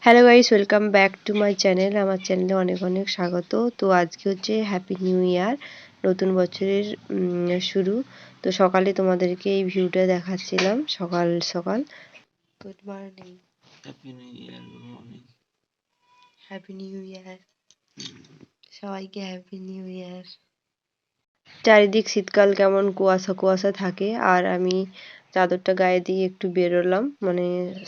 Hello guys, welcome back to my channel. আমার চ্যানেলে অনেক অনেক স্বাগত। তো আজকে হচ্ছে হ্যাপি নিউ ইয়ার, নতুন বছরের শুরু। তো সকালে তোমাদেরকে এই ভিউটা দেখাচ্ছিলাম, সকাল সকাল। Good morning, happy new year, good morning, happy new year, সবাইকে হ্যাপি নিউ ইয়ার। চারিদিক শীতকাল, কেমন কুয়াশা কুয়াশা থাকে। আর আমি চাদরটা গায়ে দিয়ে একটু বেরোলাম, মানে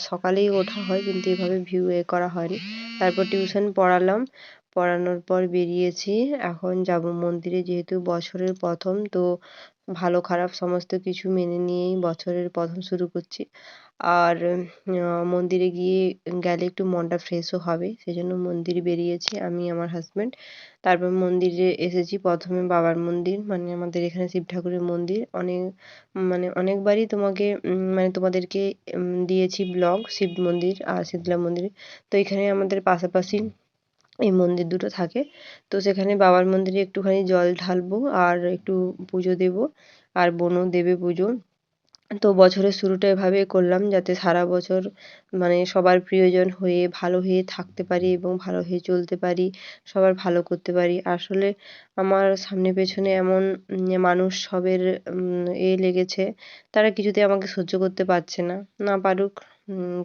সকালেই ওঠা হয় কিন্তু এভাবে ভিউ করা হয়নি। তারপর টিউশন পড়ালাম, পড়ানোর পর বেরিয়েছি। এখন যাব মন্দিরে, যেহেতু বছরের প্রথম, তো ভালো খারাপ সমস্ত কিছু মেনে নিয়েই বছরের প্রথম শুরু করছি। আর মন্দিরে গেলে একটু মনটা ফ্রেশও হবে, সেজন্য মন্দিরে বেরিয়েছি আমি, আমার হাজব্যান্ড। তারপর মন্দিরে এসেছি, প্রথমে বাবার মন্দির, মানে আমাদের এখানে শিব ঠাকুরের মন্দির। অনেকবারই তোমাদেরকে দিয়েছি ব্লগ, শিব মন্দির আর শীতলা মন্দির। তো এখানে আমাদের পাশাপাশি এই মন্দির দুটো থাকে। তো সেখানে বাবার মন্দিরে একটুখানি জল ঢালবো আর একটু পুজো দেব, আর বোনও দেবে পুজো। তো বছরের শুরুটা এভাবে করলাম, যাতে সারা বছর মানে সবার প্রিয়জন হয়ে ভালো হয়ে থাকতে পারি এবং ভালো হয়ে চলতে পারি, সবার ভালো করতে পারি। আসলে আমার সামনে পেছনে এমন মানুষ সবের লেগেছে, তারা কিছুতেই আমাকে সহ্য করতে পারছে না। না পারুক,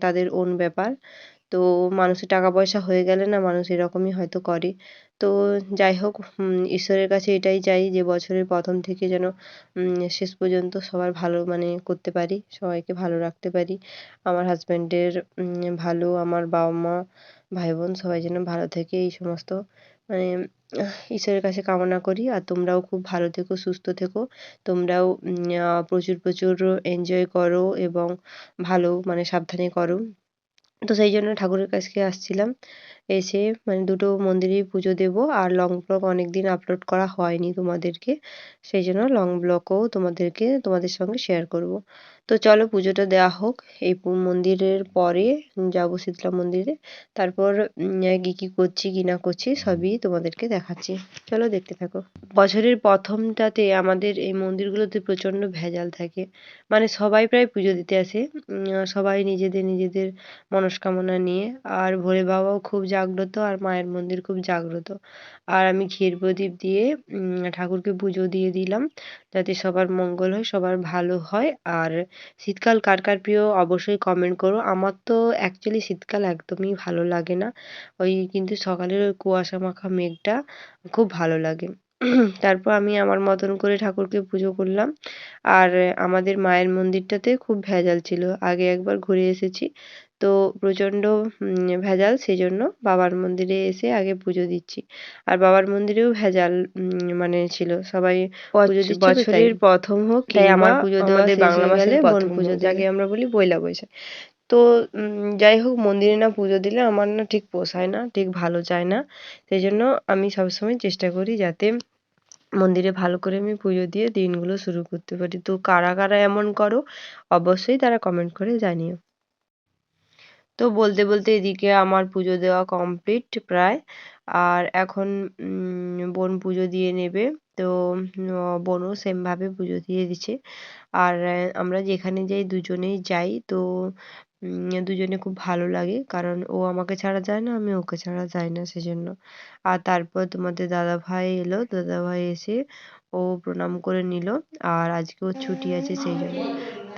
তাদের ওন ব্যাপার। তো মানুষের টাকা পয়সা হয়ে গেলে না, মানুষ এরকমই হয়তো করে। তো যাই হোক, ঈশ্বরের কাছে এটাই চাই যে বছরের প্রথম থেকে যেন শেষ পর্যন্ত সবার ভালো মানে করতে পারি, সবাইকে ভালো রাখতে পারি। আমার হাজব্যান্ডের ভালো, আমার বাবা মা, ভাই বোন সবাই যেন ভালো থাকে, এই সমস্ত মানে ঈশ্বরের কাছে কামনা করি। আর তোমরাও খুব ভালো থেকো, সুস্থ থেকো। তোমরাও প্রচুর প্রচুর এনজয় করো এবং ভালো মানে সাবধানে করো। তো সেই জন্য ঠাকুরের কাছকে আসছিলাম। এসে মানে দুটো মন্দিরেই পুজো দেব। আর লং ব্লগ অনেকদিন আপলোড করা হয়নি তোমাদেরকে, সেই জন্য লং ব্লগও তোমাদের সঙ্গে শেয়ার করব। তো চলো পুজোটা দেওয়া হোক। এই মন্দিরের পরে যাব শীতলা মন্দিরে। তারপর কি করছি কি না করছি সবই তোমাদেরকে দেখাচ্ছি। চলো দেখতে থাকো। বছরের প্রথমটাতে আমাদের এই মন্দিরগুলোতে প্রচণ্ড ভেজাল থাকে, মানে সবাই প্রায় পুজো দিতে আসে। সবাই নিজেদের নিজেদের মনস্কামনা নিয়ে। আর ভোলে বাবাও খুব জাগ্রত, আর মায়ের মন্দির খুব জাগ্রত। আর আমি ঘিয়ের প্রদীপ দিয়ে ঠাকুরকে পুজো দিয়ে দিলাম, যাতে সবার মঙ্গল হয়, সবার ভালো হয়। আর শীতকাল কার কার প্রিয় অবশ্যই কমেন্ট করো। আমার তো অ্যাকচুয়ালি শীতকাল একদমই ভালো লাগে না, ওই কিন্তু সকালের ওই কুয়াশা মাখা মেঘটা খুব ভালো লাগে। তারপর আমি আমার মতন করে ঠাকুরকে পুজো করলাম। আর আমাদের মায়ের মন্দিরটাতে খুব ভেজাল ছিল, আগে একবার ঘুরে এসেছি। তো প্রচণ্ড ভেজাল, সেই জন্য বাবার মন্দিরে এসে আগে পুজো দিচ্ছি। আর বাবার মন্দিরেও ভেজাল মানে ছিল, সবাই পুজো দিচ্ছিল তাই। বছরের প্রথম হোক তাই আমার পুজো দেওয়া আমাদের শেষ বাংলা হয়ে গেলে মাসের বোন প্রথম পুজো হোক, দেবে। যাকে আমরা বলি পয়লা বৈশাখ। তো যাই হোক, মন্দিরে না পুজো দিলে আমার না ঠিক পোষায় না, ঠিক ভালো যায় না। সেই জন্য আমি সবসময় চেষ্টা করি যাতে মন্দিরে ভালো করে আমি পুজো দিয়ে দিনগুলো শুরু করতে পারি। তো কারা কারা এমন করো অবশ্যই তারা কমেন্ট করে জানিও। তো বলতে বলতে এদিকে আমার পুজো দেওয়া কমপ্লিট প্রায়। আর এখন বোন পুজো দিয়ে নেবে। তো বোনও সেমভাবে পুজো দিয়ে দিচ্ছে। আর আমরা যেখানে যাই দুজনেই যাই, তো দুজনে খুব ভালো লাগে, কারণ ও আমাকে ছাড়া যায় না, আমি ওকে ছাড়া যাই না, সেজন্য। আর তারপর তোমাদের দাদাভাই এলো, দাদাভাই এসে ও প্রণাম করে নিল। আর আজকে ওর ছুটি আছে সেই জন্য।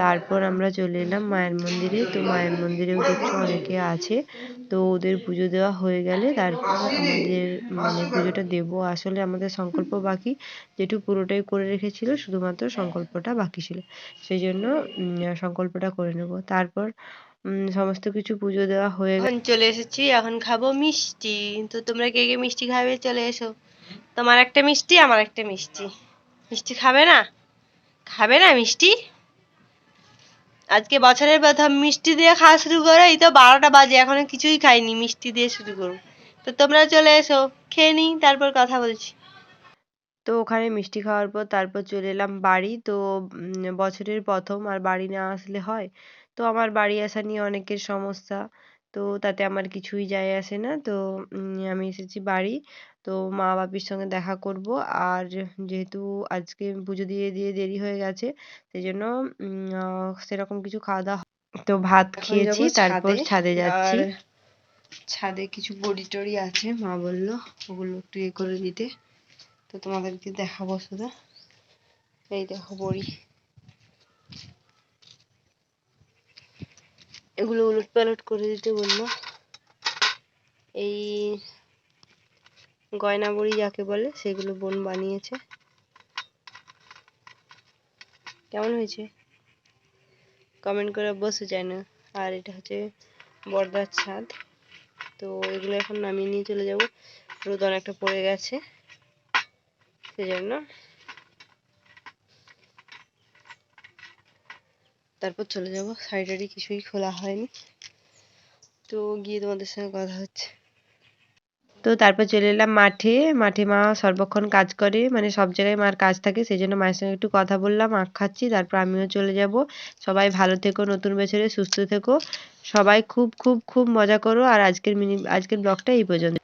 তারপর আমরা চলে এলাম মায়ের মন্দিরে। তো মায়ের মন্দিরেও দেখছো অনেকে আছে। তো ওদের পুজো দেওয়া হয়ে গেলে তারপর আমাদের মানে পুজোটা দেব। আসলে আমাদের সংকল্প বাকি, যেটুকু পুরোটাই করে রেখেছিল, শুধুমাত্র সংকল্পটা বাকি ছিল, সেই জন্য সংকল্পটা করে নেব। তারপর সমস্ত কিছু পুজো দেওয়া হয়ে গেল। এখন চলে এসেছি, এখন খাবো মিষ্টি। তো তোমরা কে কে মিষ্টি খাবে চলে এসো। তোমার একটা মিষ্টি, আমার একটা মিষ্টি। মিষ্টি খাবে না? খাবে না মিষ্টি? আজকে বছরের প্রথম মিষ্টি দিয়ে খাওয়া শুরু করো। এই তো 12টা বাজে, এখনো কিছুই খাইনি, মিষ্টি দিয়ে শুরু করবো। তো তোমরা চলে এসো, খেয়ে নিই, তারপর কথা বলছি। তো ওখানে মিষ্টি খাওয়ার পর তারপর চলে এলাম বাড়ি। তো বছরের প্রথম, আর বাড়ি না আসলে হয়? তো আমার বাড়ি আসা নিয়ে অনেকের সমস্যা, তো তাতে আমার কিছুই যায় আসে না। তো আমি এসেছি বাড়ি। তো মা বাপির সঙ্গে দেখা করব। আর যেহেতু আজকে পুজো দিয়ে দিয়ে দেরি হয়ে গেছে, সেই জন্য সেরকম কিছু খাওয়া দাওয়া তো ভাত খেয়েছি, তারপর ছাদে যাচ্ছি। ছাদে কিছু বড়ি টড়ি আছে, মা বললো ওগুলো একটু ইয়ে করে দিতে, তো তোমাদেরকে দেখাবো শুধু। এই দেখো বড়ি, এগুলো উলট পালট করে দিতে বললো। এই গয়না বড়ি যাকে বলে সেগুলো বোন বানিয়েছে। কেমন হয়েছে কমেন্ট করে বসে যায় না। আর এটা হচ্ছে বর্দার ছাদ, তো এগুলো এখন নামিয়ে নিয়ে চলে যাব, রোদ অনেকটা পড়ে গেছে সেজন্য। তারপর চলে যাব, সাইডারি কিছুই খোলা হয়নি, তো গিয়ে তোমাদের সঙ্গে কথা হচ্ছে। তো তারপর চলে এলাম মাঠে। মাঠে মা সর্বক্ষণ কাজ করে, মানে সব জায়গায় মার কাজ থাকে, সেই জন্য মায়ের সঙ্গে একটু কথা বললাম, আখ খাচ্ছি, তারপর আমিও চলে যাব। সবাই ভালো থেকো, নতুন বছরে সুস্থ থেকো, সবাই খুব খুব খুব মজা করো। আর আজকের ব্লগটা এই পর্যন্ত।